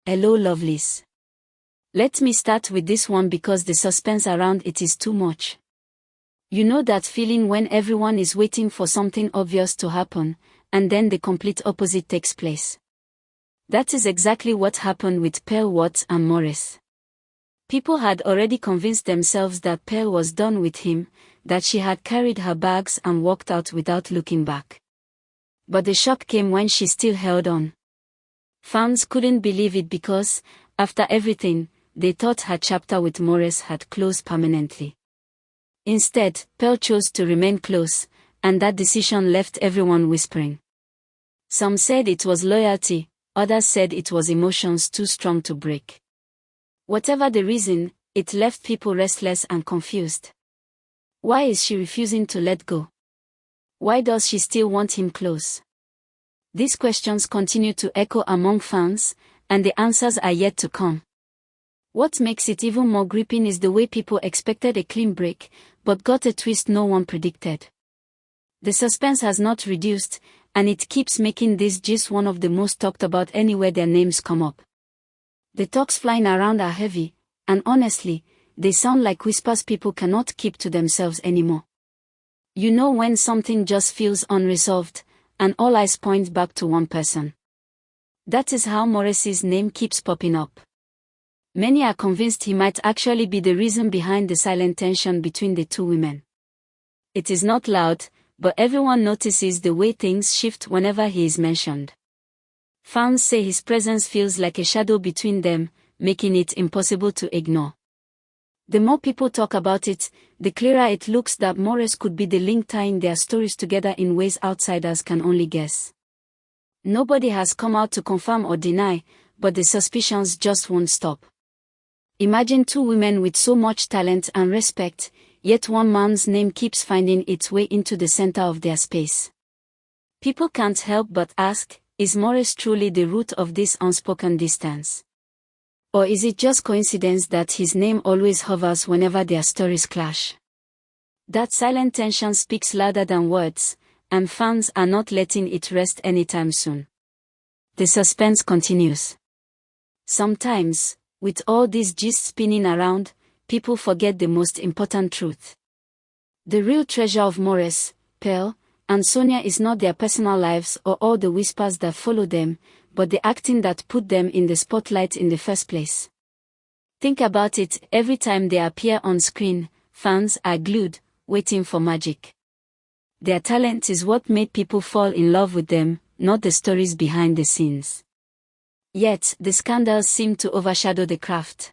Hello lovelies. Let me start with this one because the suspense around it is too much. You know that feeling when everyone is waiting for something obvious to happen, and then the complete opposite takes place. That is exactly what happened with Pearl, Wats and Maurice. People had already convinced themselves that Pearl was done with him, that she had carried her bags and walked out without looking back. But the shock came when she still held on. Fans couldn't believe it because, after everything, they thought her chapter with Maurice had closed permanently. Instead, Pearl chose to remain close, and that decision left everyone whispering. Some said it was loyalty, others said it was emotions too strong to break. Whatever the reason, it left people restless and confused. Why is she refusing to let go? Why does she still want him close? These questions continue to echo among fans, and the answers are yet to come. What makes it even more gripping is the way people expected a clean break, but got a twist no one predicted. The suspense has not reduced, and it keeps making this gist one of the most talked about anywhere their names come up. The talks flying around are heavy, and honestly, they sound like whispers people cannot keep to themselves anymore. You know when something just feels unresolved, and all eyes point back to one person. That is how Maurice's name keeps popping up. Many are convinced he might actually be the reason behind the silent tension between the two women. It is not loud, but everyone notices the way things shift whenever he is mentioned. Fans say his presence feels like a shadow between them, making it impossible to ignore. The more people talk about it, the clearer it looks that Maurice could be the link tying their stories together in ways outsiders can only guess. Nobody has come out to confirm or deny, but the suspicions just won't stop. Imagine two women with so much talent and respect, yet one man's name keeps finding its way into the center of their space. People can't help but ask, is Maurice truly the root of this unspoken distance? Or is it just coincidence that his name always hovers whenever their stories clash? That silent tension speaks louder than words, and fans are not letting it rest anytime soon. The suspense continues. Sometimes, with all this gist spinning around, people forget the most important truth. The real treasure of Maurice, Pearl, and Sonia is not their personal lives or all the whispers that follow them, but the acting that put them in the spotlight in the first place. Think about it, every time they appear on screen, fans are glued, waiting for magic. Their talent is what made people fall in love with them, not the stories behind the scenes. Yet, the scandals seem to overshadow the craft.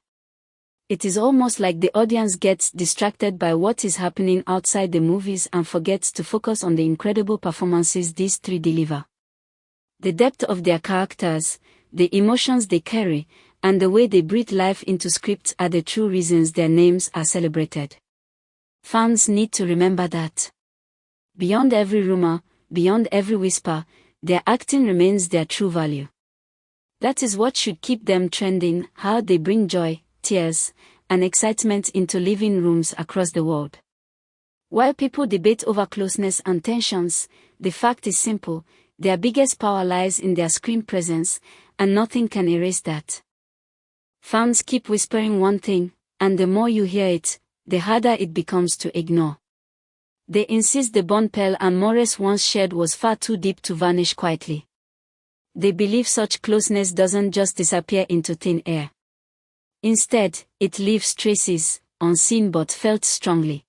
It is almost like the audience gets distracted by what is happening outside the movies and forgets to focus on the incredible performances these three deliver. The depth of their characters, the emotions they carry, and the way they breathe life into scripts are the true reasons their names are celebrated. Fans need to remember that. Beyond every rumor, beyond every whisper, their acting remains their true value. That is what should keep them trending, how they bring joy, tears, and excitement into living rooms across the world. While people debate over closeness and tensions, the fact is simple. Their biggest power lies in their screen presence, and nothing can erase that. Fans keep whispering one thing, and the more you hear it, the harder it becomes to ignore. They insist the bond Pearl and Maurice once shared was far too deep to vanish quietly. They believe such closeness doesn't just disappear into thin air. Instead, it leaves traces, unseen but felt strongly.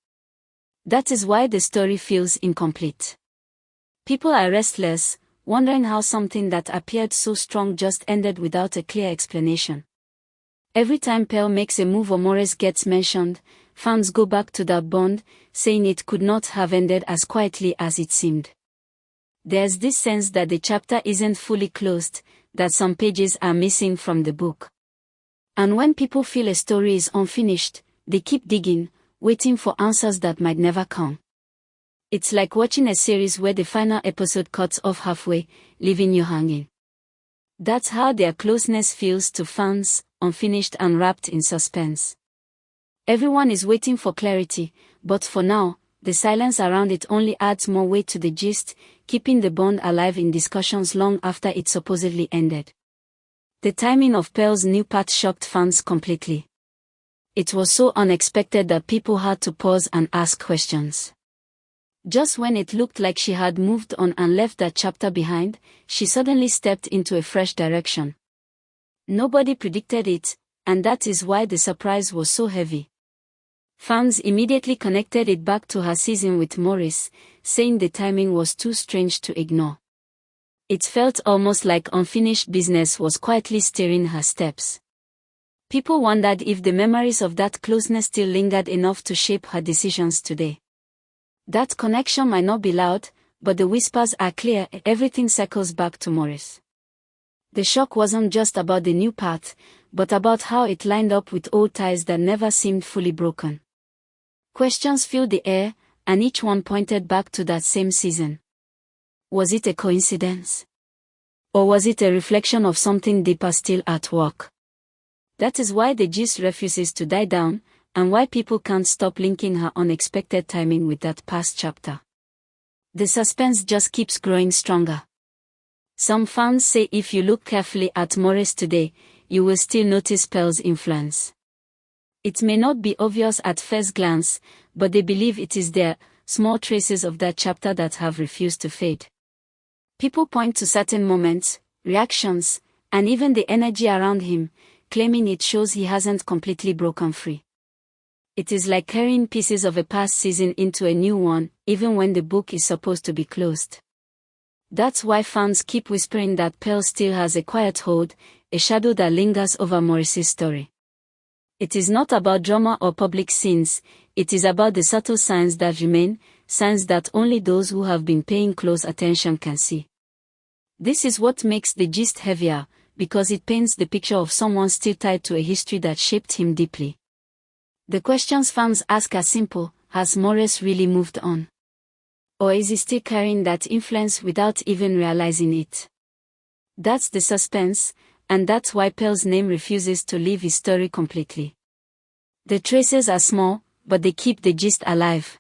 That is why the story feels incomplete. People are restless, wondering how something that appeared so strong just ended without a clear explanation. Every time Pearl makes a move or Maurice gets mentioned, fans go back to that bond, saying it could not have ended as quietly as it seemed. There's this sense that the chapter isn't fully closed, that some pages are missing from the book. And when people feel a story is unfinished, they keep digging, waiting for answers that might never come. It's like watching a series where the final episode cuts off halfway, leaving you hanging. That's how their closeness feels to fans, unfinished and wrapped in suspense. Everyone is waiting for clarity, but for now, the silence around it only adds more weight to the gist, keeping the bond alive in discussions long after it supposedly ended. The timing of Pearl's new part shocked fans completely. It was so unexpected that people had to pause and ask questions. Just when it looked like she had moved on and left that chapter behind, she suddenly stepped into a fresh direction. Nobody predicted it, and that is why the surprise was so heavy. Fans immediately connected it back to her season with Maurice, saying the timing was too strange to ignore. It felt almost like unfinished business was quietly steering her steps. People wondered if the memories of that closeness still lingered enough to shape her decisions today. That connection might not be loud, but the whispers are clear. Everything circles back to Maurice. The shock wasn't just about the new path, but about how it lined up with old ties that never seemed fully broken. Questions filled the air, and each one pointed back to that same season. Was it a coincidence? Or was it a reflection of something deeper still at work? That is why the gist refuses to die down, and why people can't stop linking her unexpected timing with that past chapter. The suspense just keeps growing stronger. Some fans say if you look carefully at Maurice today, you will still notice Pearl's influence. It may not be obvious at first glance, but they believe it is there, small traces of that chapter that have refused to fade. People point to certain moments, reactions, and even the energy around him, claiming it shows he hasn't completely broken free. It is like carrying pieces of a past season into a new one, even when the book is supposed to be closed. That's why fans keep whispering that Pearl still has a quiet hold, a shadow that lingers over Maurice's story. It is not about drama or public scenes, it is about the subtle signs that remain, signs that only those who have been paying close attention can see. This is what makes the gist heavier, because it paints the picture of someone still tied to a history that shaped him deeply. The questions fans ask are simple: has Maurice really moved on? Or is he still carrying that influence without even realizing it? That's the suspense, and that's why Pearl's name refuses to leave his story completely. The traces are small, but they keep the gist alive.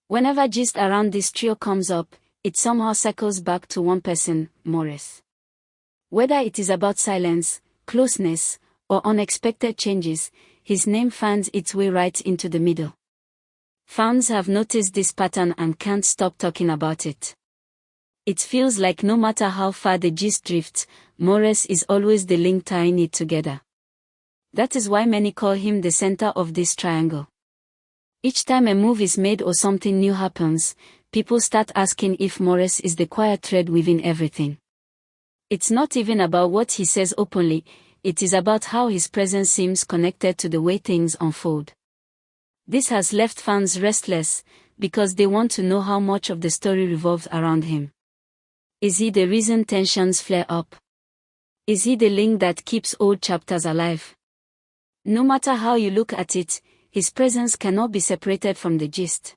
Whenever gist around this trio comes up, it somehow circles back to one person, Maurice. Whether it is about silence, closeness, or unexpected changes, his name finds its way right into the middle. Fans have noticed this pattern and can't stop talking about it. It feels like no matter how far the gist drifts, Maurice is always the link tying it together. That is why many call him the center of this triangle. Each time a move is made or something new happens, people start asking if Maurice is the quiet thread weaving everything. It's not even about what he says openly, it is about how his presence seems connected to the way things unfold. This has left fans restless, because they want to know how much of the story revolves around him. Is he the reason tensions flare up? Is he the link that keeps old chapters alive? No matter how you look at it, his presence cannot be separated from the gist.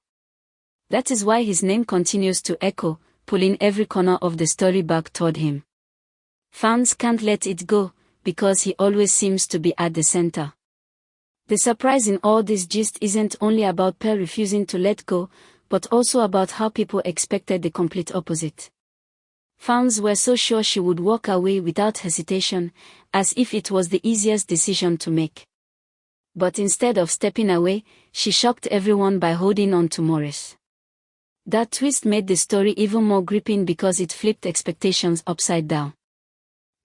That is why his name continues to echo, pulling every corner of the story back toward him. Fans can't let it go, because he always seems to be at the center. The surprise in all this gist isn't only about Pearl refusing to let go, but also about how people expected the complete opposite. Fans were so sure she would walk away without hesitation, as if it was the easiest decision to make. But instead of stepping away, she shocked everyone by holding on to Maurice. That twist made the story even more gripping because it flipped expectations upside down.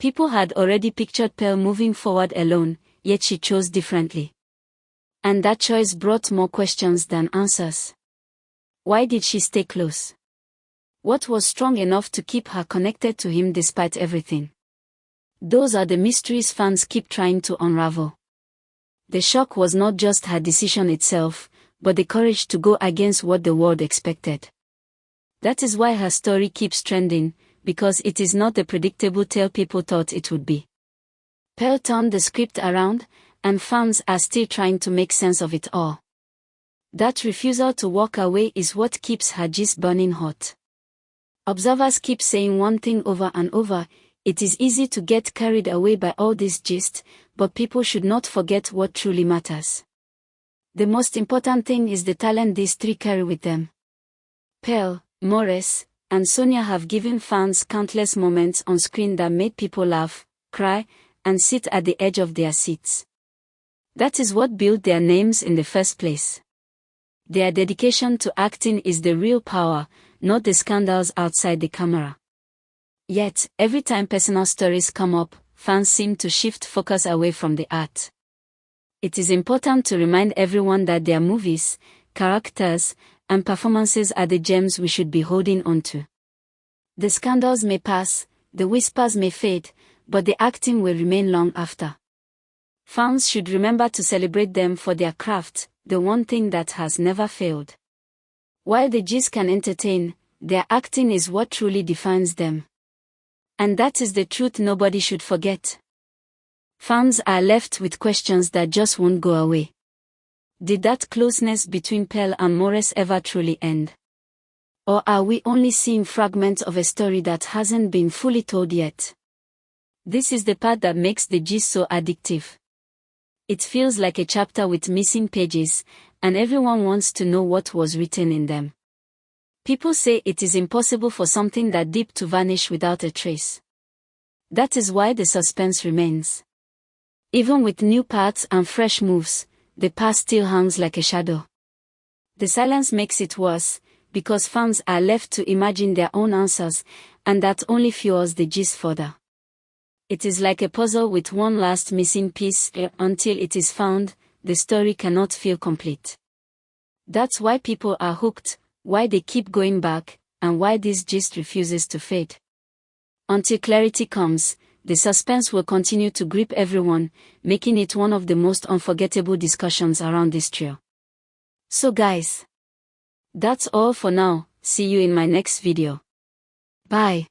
People had already pictured Pearl moving forward alone, yet she chose differently. And that choice brought more questions than answers. Why did she stay close? What was strong enough to keep her connected to him despite everything? Those are the mysteries fans keep trying to unravel. The shock was not just her decision itself, but the courage to go against what the world expected. That is why her story keeps trending, because it is not the predictable tale people thought it would be. Pearl turned the script around, and fans are still trying to make sense of it all. That refusal to walk away is what keeps her gist burning hot. Observers keep saying one thing over and over: it is easy to get carried away by all this gist, but people should not forget what truly matters. The most important thing is the talent these three carry with them. Pearl, Maurice, and Sonia have given fans countless moments on screen that made people laugh, cry, and sit at the edge of their seats. That is what built their names in the first place. Their dedication to acting is the real power, not the scandals outside the camera. Yet, every time personal stories come up, fans seem to shift focus away from the art. It is important to remind everyone that their movies, characters, and performances are the gems we should be holding on to. The scandals may pass, the whispers may fade, but the acting will remain long after. Fans should remember to celebrate them for their craft, the one thing that has never failed. While the G's can entertain, their acting is what truly defines them. And that is the truth nobody should forget. Fans are left with questions that just won't go away. Did that closeness between Pearl and Maurice ever truly end? Or are we only seeing fragments of a story that hasn't been fully told yet? This is the part that makes the G's so addictive. It feels like a chapter with missing pages, and everyone wants to know what was written in them. People say it is impossible for something that deep to vanish without a trace. That is why the suspense remains. Even with new parts and fresh moves, the past still hangs like a shadow. The silence makes it worse, because fans are left to imagine their own answers, and that only fuels the G's further. It is like a puzzle with one last missing piece. Until it is found, the story cannot feel complete. That's why people are hooked, why they keep going back, and why this gist refuses to fade. Until clarity comes, the suspense will continue to grip everyone, making it one of the most unforgettable discussions around this trio. So guys, that's all for now. See you in my next video. Bye.